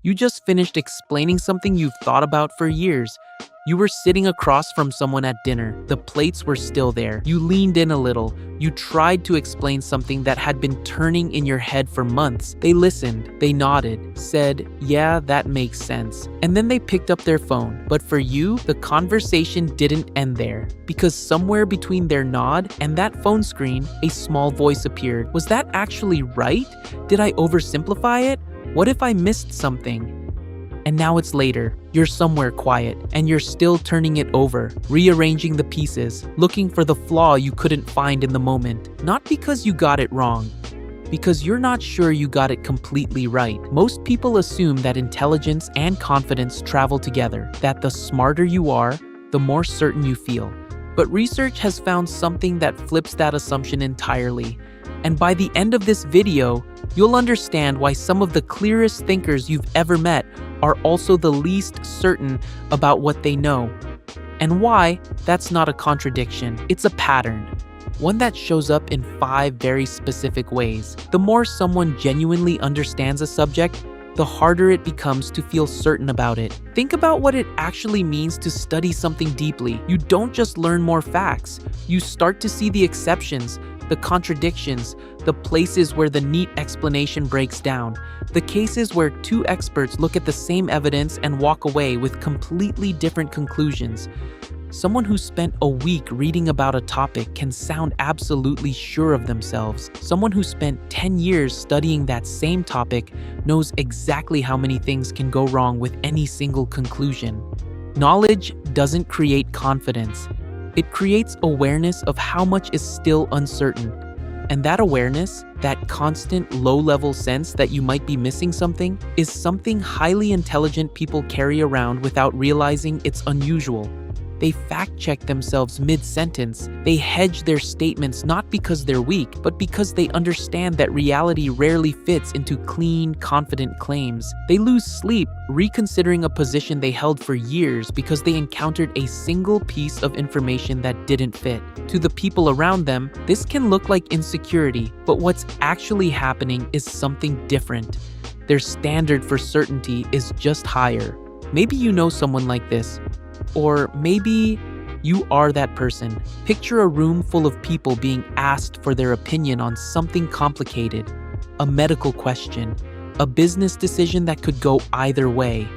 You just finished explaining something you've thought about for years. You were sitting across from someone at dinner. The plates were still there. You leaned in a little. You tried to explain something that had been turning in your head for months. They listened. They nodded, said, "Yeah, that makes sense." And then they picked up their phone. But for you, the conversation didn't end there. Because somewhere between their nod and that phone screen, a small voice appeared. Was that actually right? Did I oversimplify it? What if I missed something? And now it's later. You're somewhere quiet, and you're still turning it over, rearranging the pieces, looking for the flaw you couldn't find in the moment. Not because you got it wrong, because you're not sure you got it completely right. Most people assume that intelligence and confidence travel together, that the smarter you are, the more certain you feel. But research has found something that flips that assumption entirely. And by the end of this video, you'll understand why some of the clearest thinkers you've ever met are also the least certain about what they know. And why that's not a contradiction, it's a pattern. One that shows up in 5 very specific ways. The more someone genuinely understands a subject, the harder it becomes to feel certain about it. Think about what it actually means to study something deeply. You don't just learn more facts, you start to see the exceptions, the contradictions, the places where the neat explanation breaks down, the cases where 2 experts look at the same evidence and walk away with completely different conclusions. Someone who spent a week reading about a topic can sound absolutely sure of themselves. Someone who spent 10 years studying that same topic knows exactly how many things can go wrong with any single conclusion. Knowledge doesn't create confidence. It creates awareness of how much is still uncertain. And that awareness, that constant low-level sense that you might be missing something, is something highly intelligent people carry around without realizing it's unusual. They fact-check themselves mid-sentence. They hedge their statements not because they're weak, but because they understand that reality rarely fits into clean, confident claims. They lose sleep reconsidering a position they held for years because they encountered a single piece of information that didn't fit. To the people around them, this can look like insecurity, but what's actually happening is something different. Their standard for certainty is just higher. Maybe you know someone like this. Or maybe you are that person. Picture a room full of people being asked for their opinion on something complicated, a medical question, a business decision that could go either way.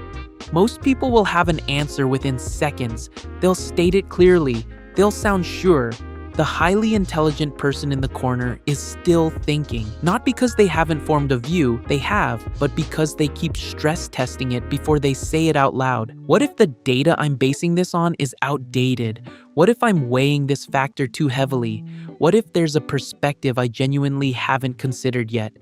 Most people will have an answer within seconds. They'll state it clearly. They'll sound sure. The highly intelligent person in the corner is still thinking, not because they haven't formed a view, they have, but because they keep stress testing it before they say it out loud. What if the data I'm basing this on is outdated? What if I'm weighing this factor too heavily? What if there's a perspective I genuinely haven't considered yet?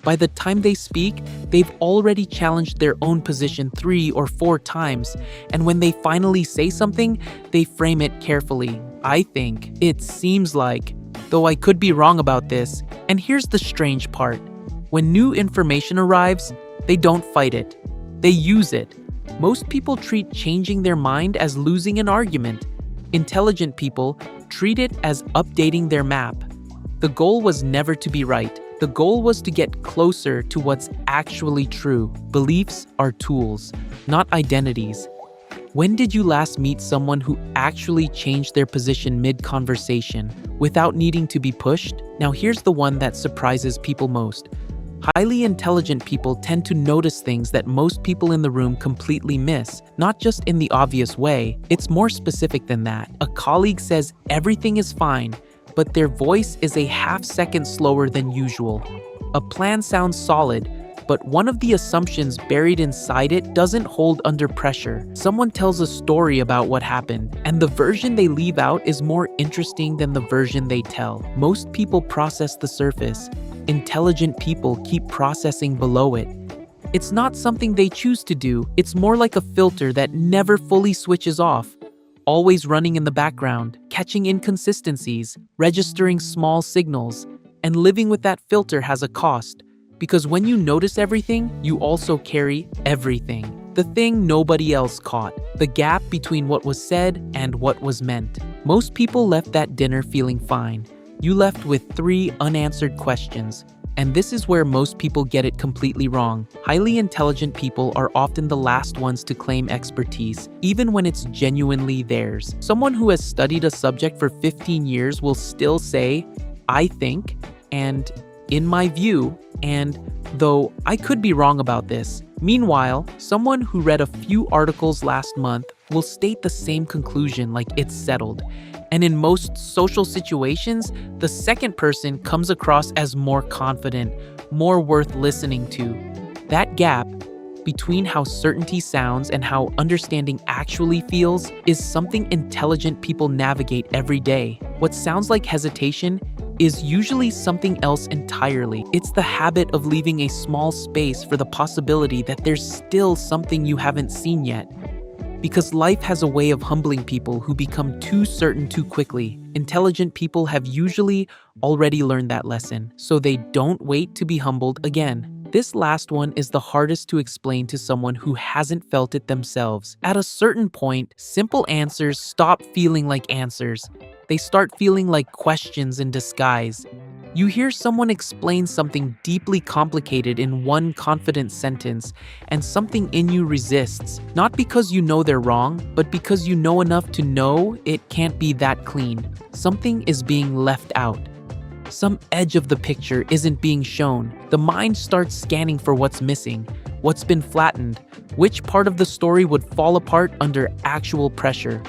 By the time they speak, they've already challenged their own position 3 or 4 times, and when they finally say something, they frame it carefully. I think, it seems like, though I could be wrong about this. And here's the strange part. When new information arrives, they don't fight it. They use it. Most people treat changing their mind as losing an argument. Intelligent people treat it as updating their map. The goal was never to be right. The goal was to get closer to what's actually true. Beliefs are tools, not identities. When did you last meet someone who actually changed their position mid-conversation without needing to be pushed? Now here's the one that surprises people most. Highly intelligent people tend to notice things that most people in the room completely miss, not just in the obvious way. It's more specific than that. A colleague says everything is fine, but their voice is a half-second slower than usual. A plan sounds solid, but one of the assumptions buried inside it doesn't hold under pressure. Someone tells a story about what happened, and the version they leave out is more interesting than the version they tell. Most people process the surface. Intelligent people keep processing below it. It's not something they choose to do. It's more like a filter that never fully switches off, always running in the background, catching inconsistencies, registering small signals, and living with that filter has a cost. Because when you notice everything, you also carry everything. The thing nobody else caught. The gap between what was said and what was meant. Most people left that dinner feeling fine. You left with 3 unanswered questions. And this is where most people get it completely wrong. Highly intelligent people are often the last ones to claim expertise, even when it's genuinely theirs. Someone who has studied a subject for 15 years will still say, "I think," and "in my view," and "though I could be wrong about this." Meanwhile, someone who read a few articles last month will state the same conclusion like it's settled. And in most social situations, the second person comes across as more confident, more worth listening to. That gap between how certainty sounds and how understanding actually feels is something intelligent people navigate every day. What sounds like hesitation is usually something else entirely. It's the habit of leaving a small space for the possibility that there's still something you haven't seen yet. Because life has a way of humbling people who become too certain too quickly. Intelligent people have usually already learned that lesson, so they don't wait to be humbled again. This last one is the hardest to explain to someone who hasn't felt it themselves. At a certain point, simple answers stop feeling like answers. They start feeling like questions in disguise. You hear someone explain something deeply complicated in one confident sentence, and something in you resists, not because you know they're wrong, but because you know enough to know it can't be that clean. Something is being left out. Some edge of the picture isn't being shown. The mind starts scanning for what's missing, what's been flattened, which part of the story would fall apart under actual pressure.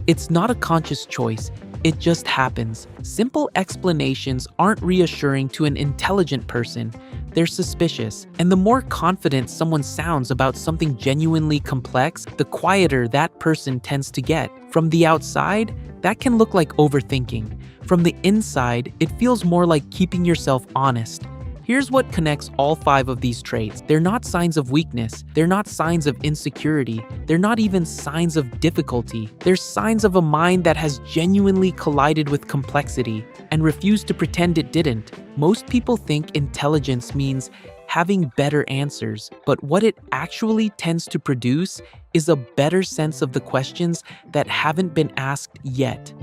It's not a conscious choice. It just happens. Simple explanations aren't reassuring to an intelligent person. They're suspicious. And the more confident someone sounds about something genuinely complex, the quieter that person tends to get. From the outside, that can look like overthinking. From the inside, it feels more like keeping yourself honest. Here's what connects all 5 of these traits. They're not signs of weakness. They're not signs of insecurity. They're not even signs of difficulty. They're signs of a mind that has genuinely collided with complexity and refused to pretend it didn't. Most people think intelligence means having better answers, but what it actually tends to produce is a better sense of the questions that haven't been asked yet.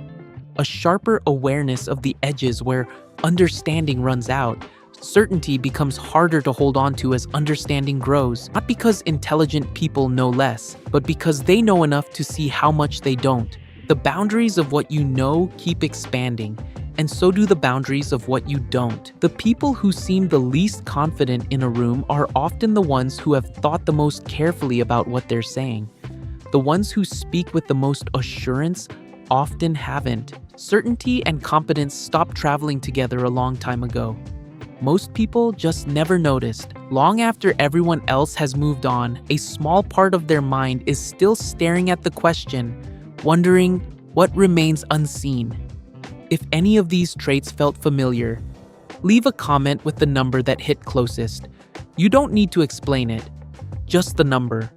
A sharper awareness of the edges where understanding runs out. Certainty becomes harder to hold on to as understanding grows, not because intelligent people know less, but because they know enough to see how much they don't. The boundaries of what you know keep expanding, and so do the boundaries of what you don't. The people who seem the least confident in a room are often the ones who have thought the most carefully about what they're saying. The ones who speak with the most assurance often haven't. Certainty and competence stopped traveling together a long time ago. Most people just never noticed. Long after everyone else has moved on, a small part of their mind is still staring at the question, wondering what remains unseen. If any of these traits felt familiar, leave a comment with the number that hit closest. You don't need to explain it, just the number.